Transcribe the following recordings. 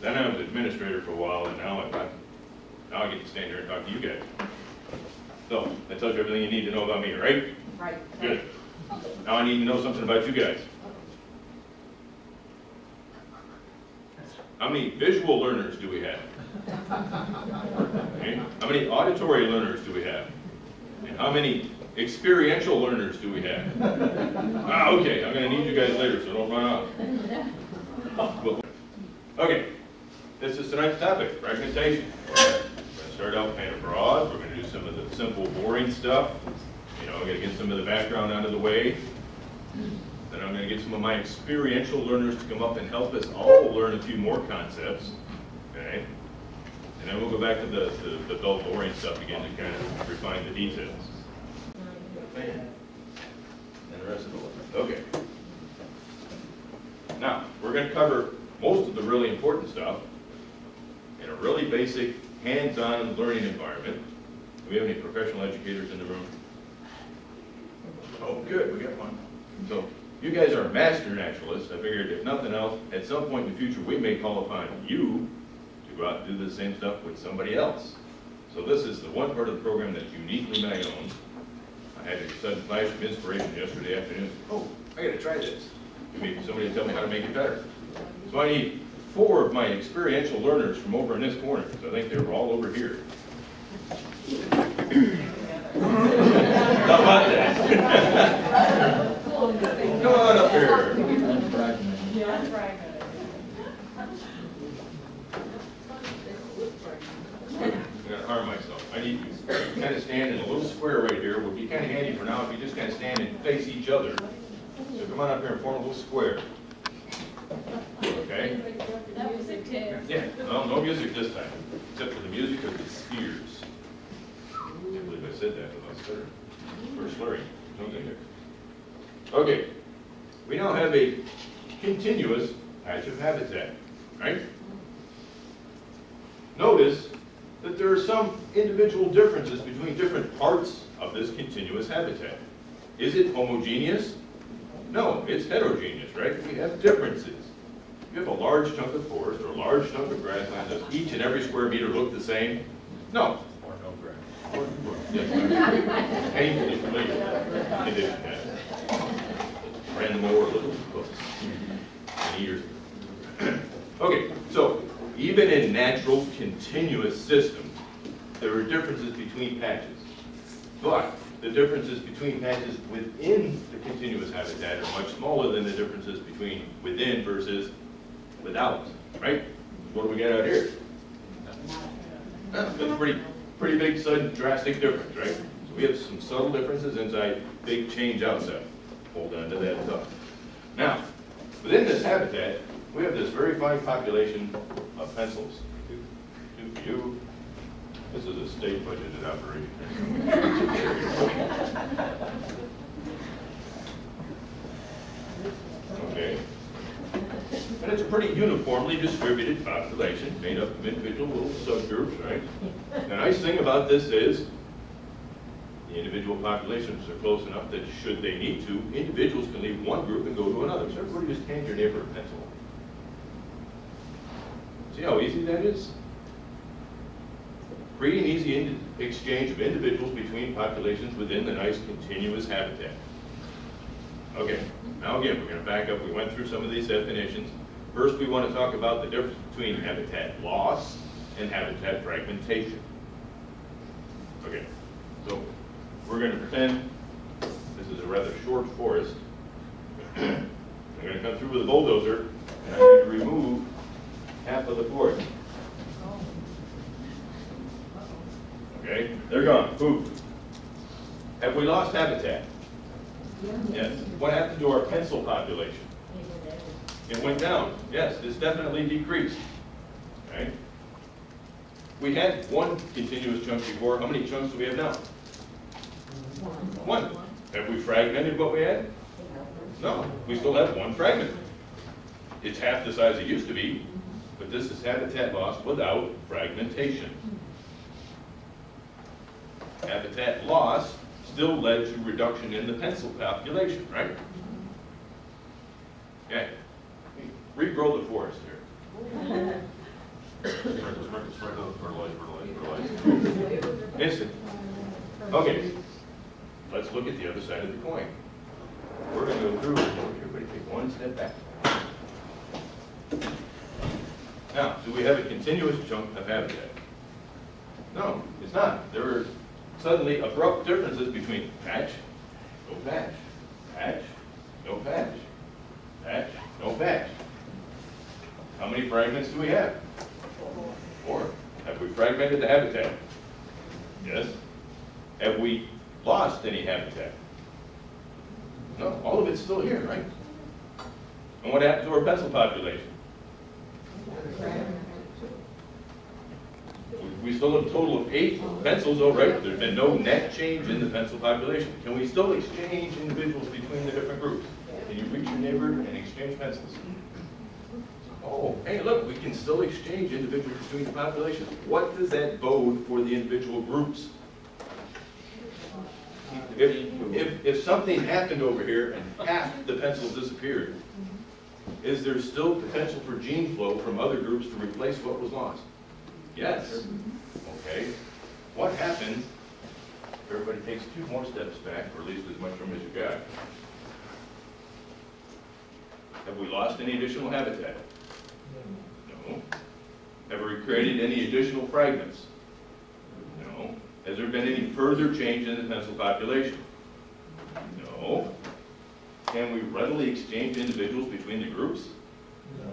Then I was administrator for a while, and now I get to stand here and talk to you guys. So, that tells you everything you need to know about me, right? Right. Good. Now I need to know something about you guys. How many visual learners do we have? Okay. How many auditory learners do we have? And how many experiential learners do we have? Okay, I'm going to need you guys later, so don't run out. Okay, this is tonight's topic, fragmentation. We're going to start out kind of broad. We're going to do some of the simple, boring stuff. You know, I'm going to get some of the background out of the way. Then I'm going to get some of my experiential learners to come up and help us all learn a few more concepts. Okay? And then we'll go back to the dull, boring stuff again to kind of refine the details. And the rest of the work. Okay. Now, we're going to cover most of the really important stuff in a really basic, hands-on learning environment. Do we have any professional educators in the room? Oh, good, we got one. So, you guys are master naturalists. I figured if nothing else, at some point in the future, we may call upon you to go out and do the same stuff with somebody else. So this is the one part of the program that's uniquely my own. I had a sudden flash of inspiration yesterday afternoon. Oh, I got to try this. Maybe somebody will tell me how to make it better. So I need 4 of my experiential learners from over in this corner, because I think they were all over here. How about that? Come on up here. I'm going to harm myself. I need you to kind of stand in a little square right here. Would be kind of handy for now if you just kind of stand and face each other. So come on up here and form a little square. Okay? That was a test. Yeah, no music this time, except for the music of the spheres. I can't believe I said that without stuttering. Or slurring. Something there. Okay. We now have a continuous patch of habitat, right? Notice that there are some individual differences between different parts of this continuous habitat. Is it homogeneous? No, it's heterogeneous, right? We have differences. You have a large chunk of forest or a large chunk of grassland. Does each and every square meter look the same? No. Or no grass. Or no grass. Painfully familiar condition. Ran them over a little close. And years ago. Okay, so even in natural continuous systems, there are differences between patches. But the differences between patches within the continuous habitat are much smaller than the differences between within versus without, right? What do we got out here? That's a pretty big, sudden, drastic difference, right? So we have some subtle differences inside, big change outside. Hold on to that thought. Now, within this habitat, we have this very fine population of pencils. Two for you. This is a state budgeted operation. Okay. And it's a pretty uniformly distributed population made up of individual little subgroups, right? The nice thing about this is the individual populations are close enough that should they need to, individuals can leave one group and go to another. So everybody just hand your neighbor a pencil. See how easy that is? Free and easy exchange of individuals between populations within the nice continuous habitat. Okay, now again, we're going to back up. We went through some of these definitions. First, we want to talk about the difference between habitat loss and habitat fragmentation. Okay, so we're going to pretend this is a rather short forest. I'm going to come through with a bulldozer, and I'm going to remove half of the forest. Okay, they're gone. Poof. Have we lost habitat? Yes. What happened to our pencil population? It went down. Yes, it's definitely decreased. Okay. We had one continuous chunk before. How many chunks do we have now? One. Have we fragmented what we had? No. We still have one fragment. It's half the size it used to be, but this is habitat loss without fragmentation. Habitat loss still led to reduction in the pencil population, right? Okay. Regrow the forest here. Instant. Okay, let's look at the other side of the coin. We're going to go through, everybody take one step back. Now, do we have a continuous chunk of habitat? No, it's not. There are suddenly abrupt differences between patch, no patch, patch, no patch, patch, no patch. How many fragments do we have? 4. Have we fragmented the habitat? Yes. Have we lost any habitat? No, all of it's still here, right? And what happened to our pencil population? We still have a total of 8 pencils, all right? There's been no net change in the pencil population. Can we still exchange individuals between the different groups? Can you reach your neighbor and exchange pencils? Oh, hey, look, we can still exchange individuals between the populations. What does that bode for the individual groups? If something happened over here and half the pencils disappeared, is there still potential for gene flow from other groups to replace what was lost? Yes. Okay. What happens if everybody takes 2 more steps back, or at least as much room as you got? Have we lost any additional habitat? No. Have we created any additional fragments? No. Has there been any further change in the pencil population? No. Can we readily exchange individuals between the groups? No.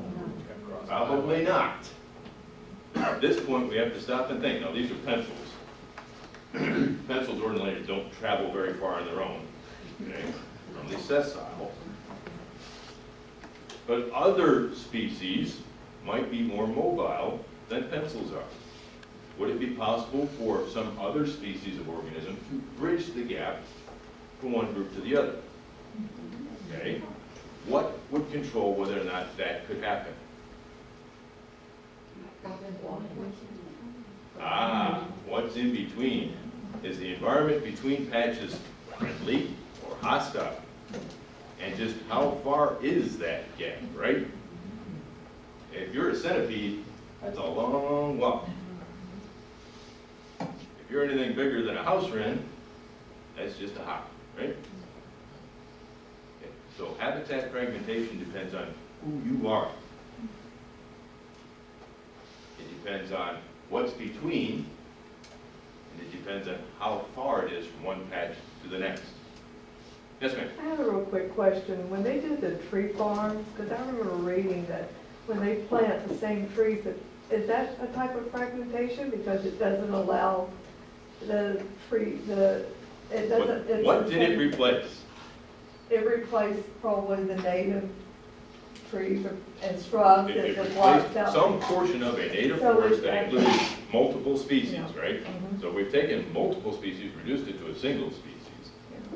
Probably not. At this point, we have to stop and think. Now, these are pencils. Pencils ordinarily don't travel very far on their own. Okay? They're only sessile. But other species might be more mobile than pencils are. Would it be possible for some other species of organism to bridge the gap from one group to the other? Okay. What would control whether or not that could happen? What's in between? Is the environment between patches friendly or hostile? And just how far is that gap, right? If you're a centipede, that's a long walk. If you're anything bigger than a house wren, that's just a hop, right? Okay. So habitat fragmentation depends on who you are. It depends on what's between, and it depends on how far it is from one patch to the next. Yes, ma'am? I have a real quick question. When they did the tree farms, because I remember reading that when they plant the same trees, is that a type of fragmentation? Because it doesn't allow the tree, it doesn't. What did it replace? It replaced probably the native trees and shrubs It that blocks replaced out. some portion of a native So forest it's that includes multiple species, Yeah. right? Mhm. So we've taken multiple species, reduced it to a single species.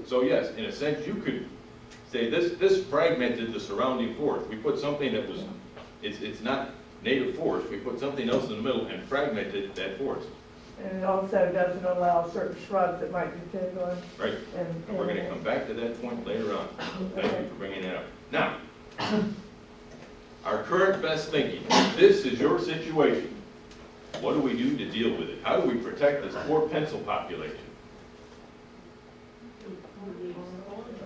So yes, in a sense, you could say this fragmented the surrounding forest. We put something that was, it's not native forest, we put something else in the middle and fragmented that forest. And it also doesn't allow certain shrubs that might depend on. Right, and we're gonna come back to that point later on. Thank you for bringing that up. Now, our current best thinking, this is your situation. What do we do to deal with it? How do we protect this poor pencil population?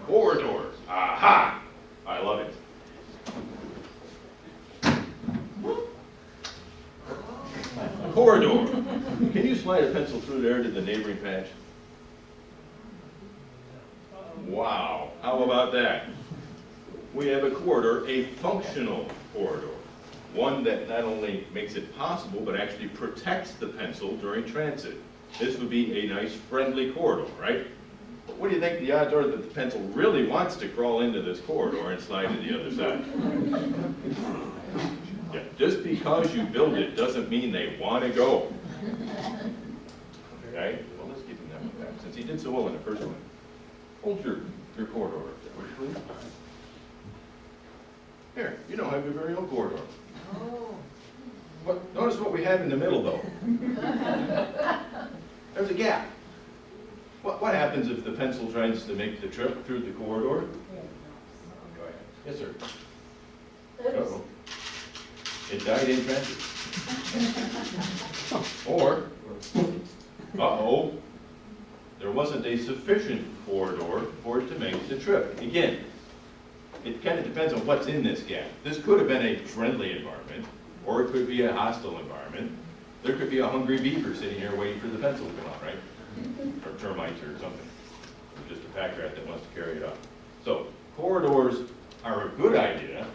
Corridors, aha, I love it. A corridor. Can you slide a pencil through there to the neighboring patch? Wow, how about that? We have a corridor, a functional corridor. One that not only makes it possible, but actually protects the pencil during transit. This would be a nice friendly corridor, right? But what do you think the odds are that the pencil really wants to crawl into this corridor and slide to the other side? Yeah, just because you build it doesn't mean they want to go. Okay? Well, let's give him that one back, since he did so well in the first one. Hold your corridor up there, would you please? Here, you don't have your very own corridor. Notice what we have in the middle, though. There's a gap. What happens if the pencil tries to make the trip through the corridor? Go ahead. Yes, sir. Uh-oh. It died in transit. Or, uh-oh, there wasn't a sufficient corridor for it to make the trip. Again, it kind of depends on what's in this gap. This could have been a friendly environment, or it could be a hostile environment. There could be a hungry beaver sitting here waiting for the pencil to come out, right? Or termites or something. Or just a pack rat that wants to carry it up. So, corridors are a good idea,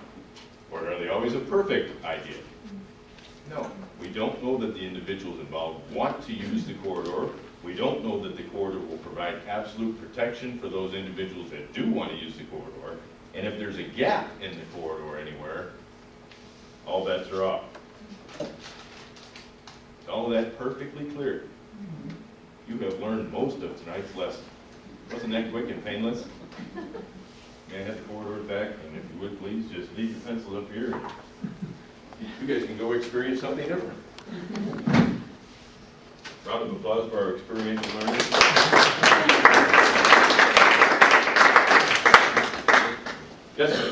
or are they always a perfect idea? No. We don't know that the individuals involved want to use the corridor. We don't know that the corridor will provide absolute protection for those individuals that do want to use the corridor. And if there's a gap in the corridor anywhere, all bets are off. Is all that perfectly clear? You have learned most of tonight's lesson. Wasn't that quick and painless? May I have the corridor back? And if you would, please, just leave your pencil up here. You guys can go experience something different. Round of applause for our experiential learners. Yes, sir.